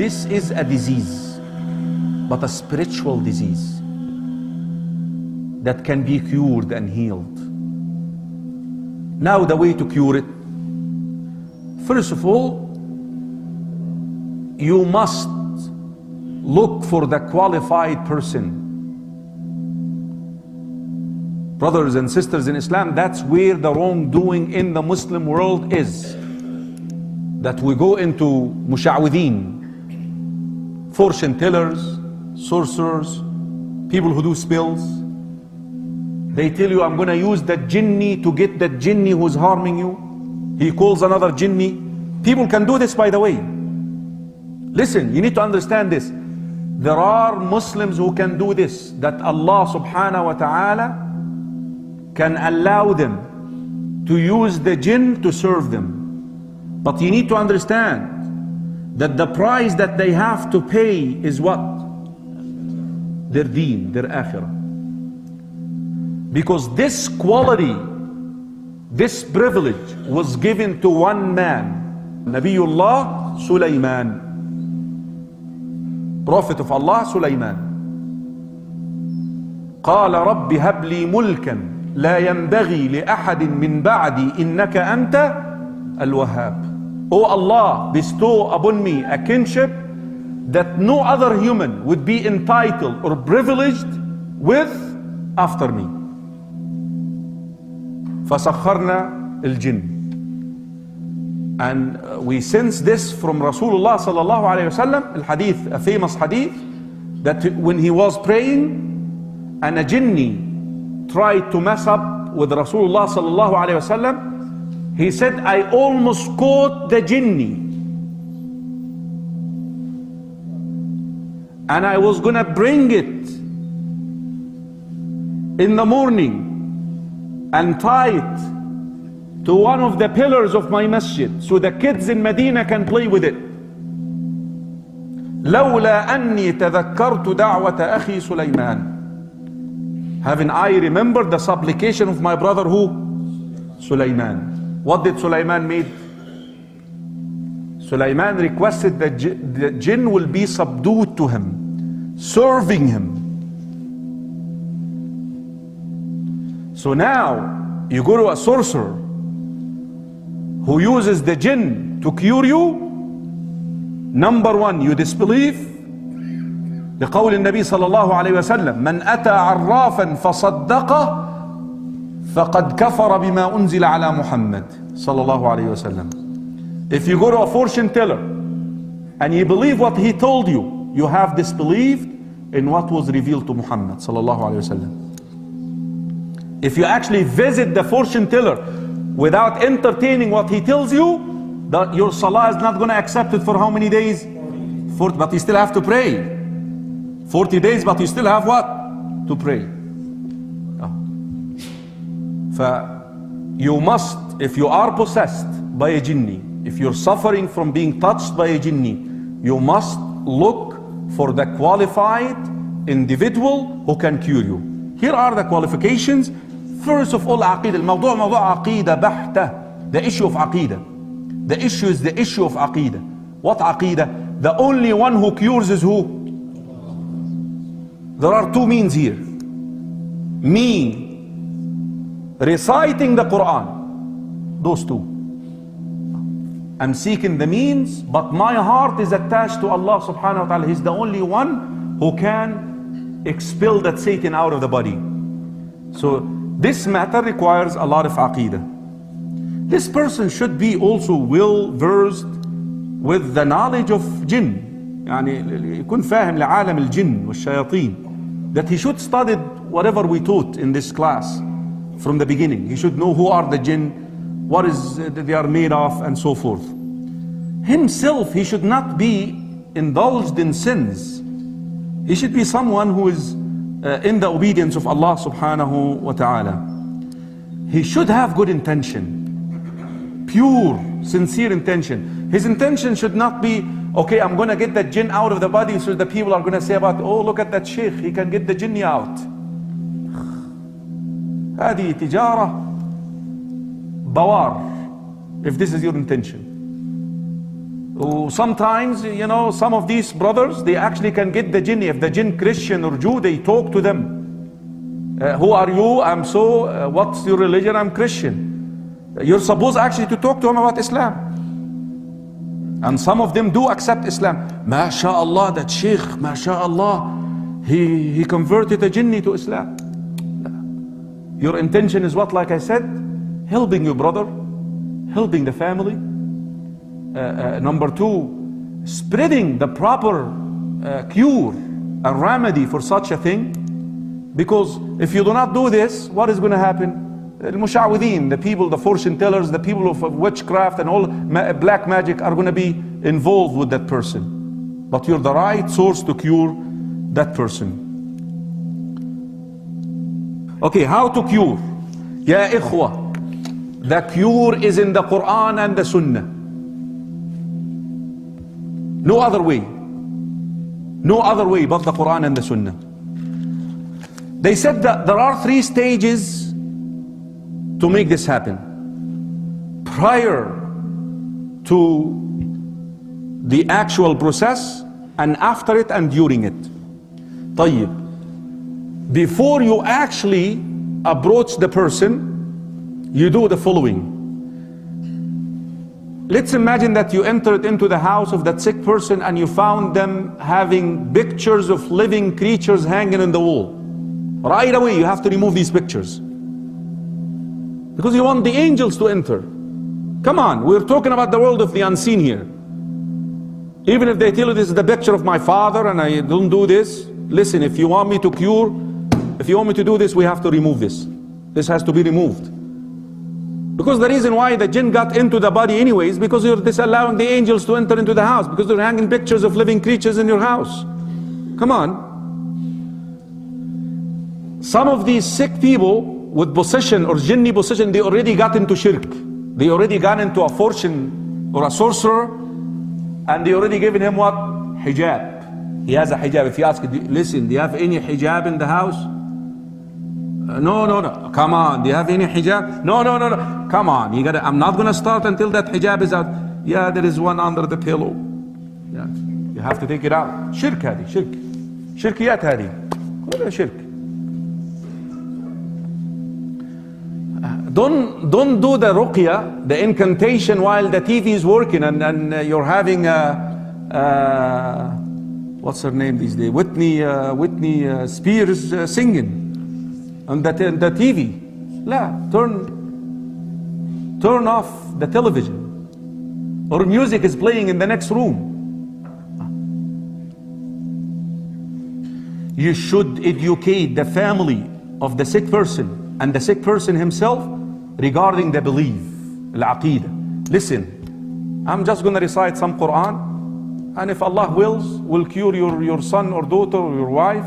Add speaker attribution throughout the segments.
Speaker 1: this is a disease, but a spiritual disease that can be cured and healed. Now the way to cure it, first of all, you must look for the qualified person. Brothers and sisters in Islam, that's where the wrongdoing in the Muslim world is. That we go into musha'wideen, fortune tellers, sorcerers, people who do spells. They tell you, I'm going to use that jinni to get that jinni who's harming you. He calls another jinni. People can do this, by the way. Listen, you need to understand this. There are Muslims who can do this, that Allah subhanahu wa ta'ala can allow them to use the jinn to serve them. But you need to understand that the price that they have to pay is what? Their deen, their akhirah. Because this quality, this privilege was given to one man, Nabiullah Sulaiman, Prophet of Allah Sulaiman. قال رب هب لي ملكا لا ينبغي لأحد من بعدي إنك أنت الوهاب. O Allah, bestow upon me a kinship that no other human would be entitled or privileged with after me. فسخرنا الجن. And we sense this from Rasulullah sallallahu alayhi wasallam, al-hadith, a famous hadith, that when he was praying and a jinni tried to mess up with Rasulullah sallallahu alayhi wasallam, he said, I almost caught the jinni and I was gonna bring it in the morning and tie it to one of the pillars of my masjid so the kids in Medina can play with it. لولا أني تذكرت دعوة أخي سليمان. Having I remembered the supplication of my brother who? Sulaiman. What did Sulaiman made? Sulaiman requested that the jinn will be subdued to him, serving him. So now you go to a sorcerer who uses the jinn to cure you. Number one, you disbelieve. لقول النبي صلى الله عليه وسلم من أتى عرافا فصدقه فقد كفر بما أنزل على محمد صلى الله عليه وسلم. If you go to a fortune teller and you believe what he told you, you have disbelieved in what was revealed to Muhammad صلى الله عليه وسلم. If you actually visit the fortune teller without entertaining what he tells you, that your salah is not going to accept it for how many days? 40, but you still have to pray. 40 days, but you still have what? To pray. You must, if you are possessed by a jinni, if you're suffering from being touched by a jinni, you must look for the qualified individual who can cure you. Here are the qualifications. First of all, عقيدة. الموضوع موضوع عقيدة بحتة. The issue of عقيدة. The issue is the issue of عقيدة. What عقيدة? The only one who cures is who? There are two means here. Me reciting the Quran. Those two. I'm seeking the means, but my heart is attached to Allah subhanahu wa ta'ala. He's the only one who can expel that Satan out of the body. So this matter requires a lot of aqidah. This person should be also well versed with the knowledge of jinn. يعني يكون فاهم لعالم الجن والشياطين. That he should study whatever we taught in this class from the beginning. He should know who are the jinn, what is they are made of, and so forth. Himself, he should not be indulged in sins. He should be someone who is in the obedience of Allah subhanahu wa ta'ala. He should have good intention, pure, sincere intention. His intention should not be, okay, I'm going to get that jinn out of the body, so the people are going to say about, oh, look at that sheikh, he can get the jinni out. هذه تجارة بوار, if this is your intention. Sometimes, you know, some of these brothers, they actually can get the jinn. If the jinn Christian or Jew, they talk to them. Who are you? I'm so, what's your religion? I'm Christian. You're supposed actually to talk to them about Islam. And some of them do accept Islam. MashaAllah, that Sheikh, MashaAllah, he converted a jinni to Islam. Your intention is what, like I said? Helping your brother, helping the family. Number two, spreading the proper cure, a remedy for such a thing. Because if you do not do this, what is going to happen? Al-Musha'wideen, the people, the fortune tellers, the people of witchcraft and all black magic are going to be involved with that person. But you're the right source to cure that person. Okay, how to cure? Ya ikhwa, the cure is in the Quran and the Sunnah. No other way. No other way but the Quran and the Sunnah. They said that there are 3 stages to make this happen. Prior to the actual process, and after it and during it. طيب. Before you actually approach the person, you do the following. Let's imagine that you entered into the house of that sick person and you found them having pictures of living creatures hanging on the wall. Right away you have to remove these pictures, because you want the angels to enter. Come on, we're talking about the world of the unseen here. Even if they tell you this is the picture of my father and I don't do this, listen, if you want me to cure, if you want me to do this, we have to remove this. This has to be removed. Because the reason why the jinn got into the body anyways, because you're disallowing the angels to enter into the house, because they're hanging pictures of living creatures in your house. Come on. Some of these sick people with possession or jinni possession, they already got into shirk. They already got into a fortune or a sorcerer, and they already given him what? Hijab. He has a hijab. If you ask, listen, do you have any hijab in the house? No. Come on, do you have any hijab? No. Come on, you gotta. I'm not gonna start until that hijab is out. Yeah, there is one under the pillow. Yeah, you have to take it out. Shirk هذه, shirk. Shirkiyat هذه. كلها shirk. Don't do the ruqya, the incantation, while the TV is working and you're having what's her name these days? Whitney Spears singing on the TV. La, turn off the television, or music is playing in the next room. You should educate the family of the sick person and the sick person himself regarding the belief, al-aqidah. Listen, I'm just going to recite some Quran, and if Allah wills, will cure your son or daughter or your wife.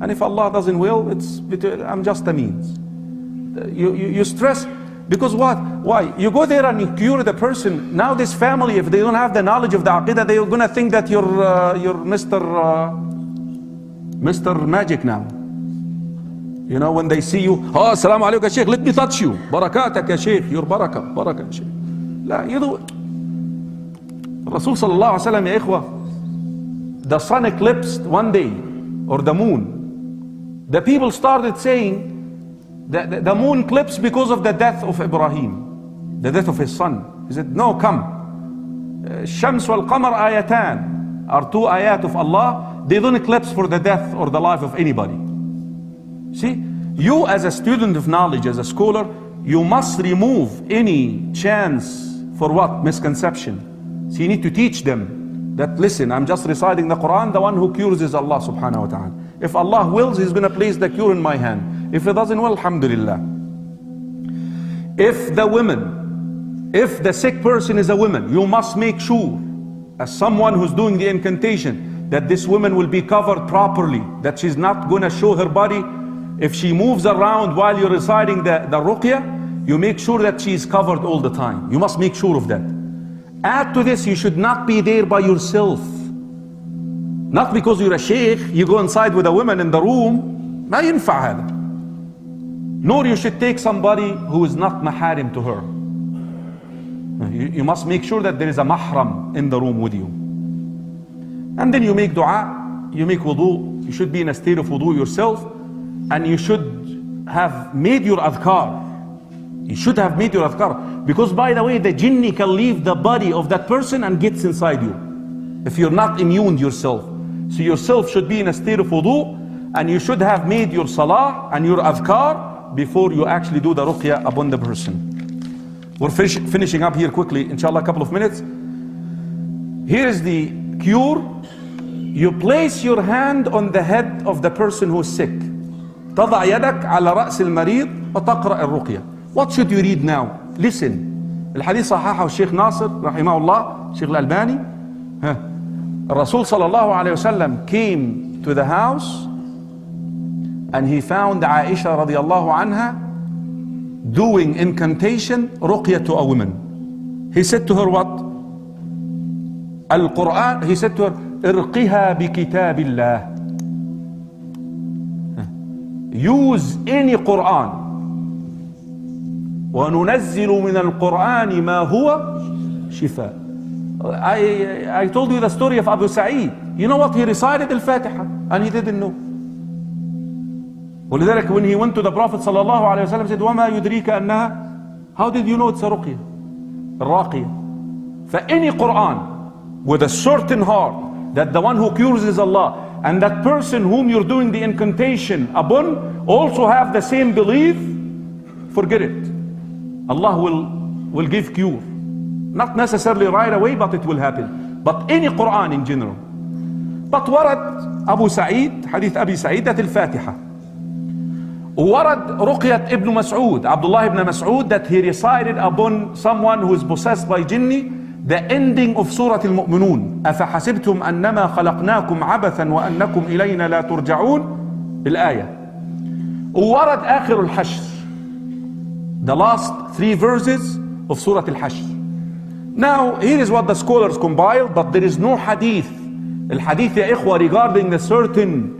Speaker 1: And if Allah doesn't will, I'm just a means. You stress, because what? Why? You go there and you cure the person. Now this family, if they don't have the knowledge of the aqidah, they're going to think that you're Mr. Magic now. You know, when they see you, oh, assalamu alaikum, Sheikh, let me touch you. Barakatak ya Sheikh, your barakah, barakah ya Sheikh. La, you do. Rasul sallallahu alaihi wasallam, ya ikhwah, the sun eclipsed one day, or the moon. The people started saying that the moon eclipsed because of the death of Ibrahim, the death of his son. He said, no, come. Shams wal Qamar ayatan are 2 ayat of Allah. They don't eclipse for the death or the life of anybody. See, you as a student of knowledge, as a scholar, you must remove any chance for what? Misconception. So you need to teach them that, listen, I'm just reciting the Quran, the one who cures is Allah subhanahu wa ta'ala. If Allah wills, He's going to place the cure in my hand. If He doesn't will, alhamdulillah. If the sick person is a woman, you must make sure, as someone who's doing the incantation, that this woman will be covered properly, that she's not going to show her body. If she moves around while you're reciting the ruqya, you make sure that she's covered all the time. You must make sure of that. Add to this, you should not be there by yourself. Not because you're a sheikh, you go inside with a woman in the room. ما ينفع هذا. Nor you should take somebody who is not maharim to her. You must make sure that there is a mahram in the room with you. And then you make dua, you make wudu, you should be in a state of wudu yourself, and you should have made your adhkar. You should have made your adhkar. Because by the way, the jinni can leave the body of that person and gets inside you, if you're not immune yourself. So yourself should be in a state of wudu, and you should have made your salah and your adhkar before you actually do the ruqya upon the person. We're finishing up here quickly, inshallah, a couple of minutes. Here is the cure. You place your hand on the head of the person who is sick. تضع يدك على رأس المريض وتقرأ الرقية. What should you read now? Listen. الحديث صححه الشيخ ناصر رحمه الله, الشيخ الألباني. الرسول صلى الله عليه وسلم came to the house and he found Aisha رضي الله عنها doing incantation ruqya to a woman. He said to her what? Al-Quran. He said to her, irqiha bi kitabillah. Use any Quran. وَنُنَزِّلُ مِنَ الْقُرْآنِ مَا هُوَ شِفَاء. I told you the story of AbuZaid. You know what? He recited Al-Fatiha and he didn't know. ولذلك when he went to the Prophet صلى الله عليه وسلم said وما يدريك أنها, how did you know it's a ruqya? الراقية. For any Quran with a certain heart that the one who cures is Allah, and that person whom you're doing the incantation upon also have the same belief, forget it. Allah will give cure. Not necessarily right away, but it will happen. But any Quran in general. But ورد AbuZaid, حديث أبي سعيد, that الفاتحة. ورد رقية ابن مسعود, Abdullah ibn Mas'ud, that he recited upon someone who is possessed by jinni, the ending of Surah Al-Mu'minun. أفحسبتم أنما خلقناكم عبثا وأنكم إلينا لا ترجعون, الآية. ورد آخر الحشر, the last 3 verses of Surah Al-Hashr. Now here is what the scholars compiled, but there is no hadith. Al-hadith ya ikhwa regarding the certain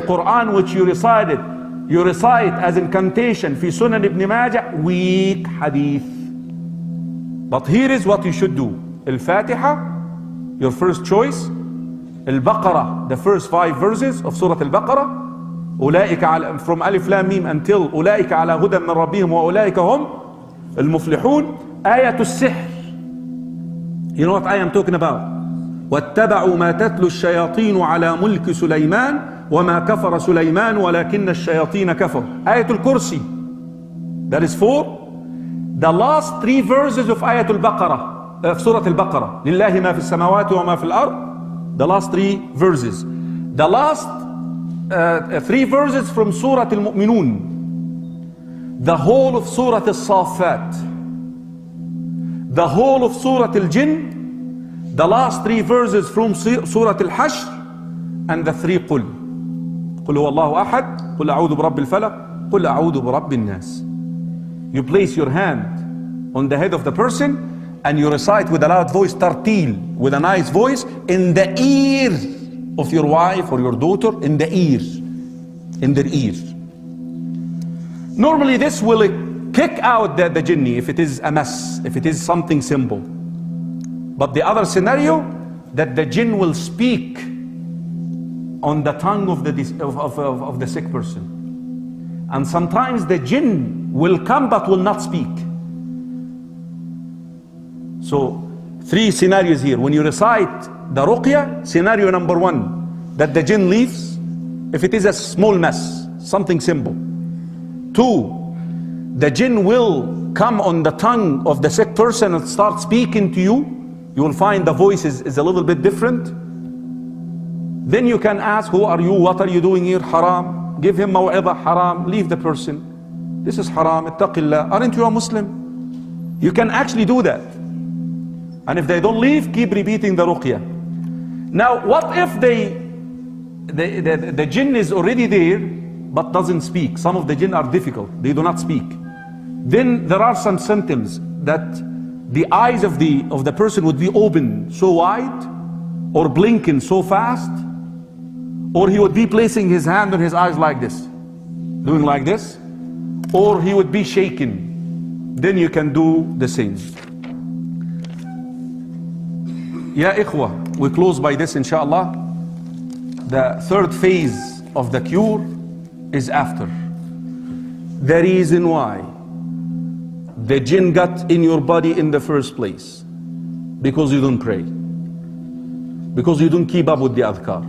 Speaker 1: Quran which you recite as incantation fi Sunan ibn Majah, weak hadith. But here is what you should do. Al-Fatiha, your first choice. Al-Baqarah, the first 5 verses of Surah Al-Baqarah. From Alif Lam Mim until أولئك على هدى من ربهم وأولئك هم المفلحون. آية السحر. You know what I am talking about? واتبعوا ما تتلو الشياطين على ملك سليمان وما كفر سليمان ولكن الشياطين كفروا. آية الكرسي. That is 4. The last 3 verses of آية البقرة, of Surah Al-Baqarah. لله ما في السماوات وما في الأرض. The last 3 verses. The last 3 verses from Surah Al-Mu'minun. The whole of Surah Al-Saffat. The whole of Surah Al-Jinn. The last 3 verses from Surah Al-Hashr, and the 3 قل هو الله أحد, قل أعوذ برب الفلق, قل أعوذ برب الناس. You place your hand on the head of the person and you recite with a loud voice, tartil, with a nice voice, in the ear of your wife or your daughter, in their ear. Normally this will kick out the jinni if it is a mess, if it is something simple. But the other scenario, that the jinn will speak on the tongue of the sick person. And sometimes the jinn will come but will not speak. So 3 scenarios here. When you recite the ruqya, scenario number 1, that the jinn leaves if it is a small mess, something simple. 2, the jinn will come on the tongue of the sick person and start speaking to you. You will find the voice is a little bit different. Then you can ask, who are you? What are you doing here? Haram. Give him maw'idah, haram. Leave the person. This is haram. Ittaqillah. Aren't you a Muslim? You can actually do that. And if they don't leave, keep repeating the ruqya. Now, what if the jinn is already there but doesn't speak? Some of the jinn are difficult. They do not speak. Then there are some symptoms that the eyes of the person would be open so wide, or blinking so fast, or he would be placing his hand on his eyes like this, doing like this, or he would be shaking, then you can do the same. Ya ikhwah, we close by this inshallah. The third phase of the cure is after. The reason why the jinn got in your body in the first place, because you don't pray, because you don't keep up with the adhkar.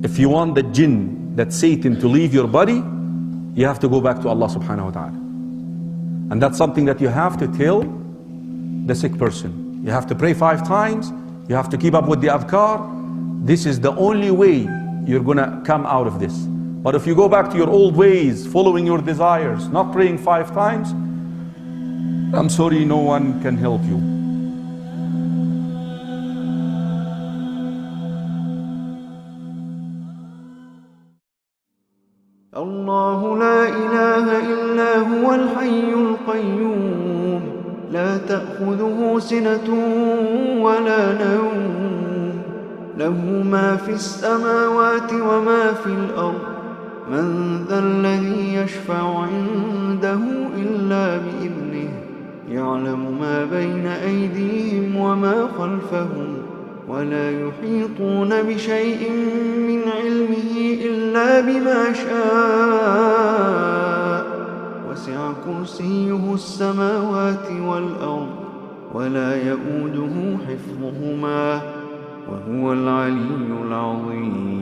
Speaker 1: If you want the jinn, that Satan, to leave your body, you have to go back to Allah subhanahu wa ta'ala. And that's something that you have to tell the sick person. You have to pray 5 times, you have to keep up with the adhkar. This is the only way you're gonna come out of this. But if you go back to your old ways, following your desires, not praying 5 times, I'm sorry, no one can help you.
Speaker 2: الله لا إله إلا هو الحي القيوم لا تأخذه سنة ولا نوم له ما في السماوات وما في الأرض من ذا الذي يشفع عنده إلا بإذنه يعلم ما بين أيديهم وما خلفهم ولا يحيطون بشيء من علمه إلا بما شاء وسع كرسيه السماوات والأرض ولا يؤوده حفظهما وهو العلي العظيم.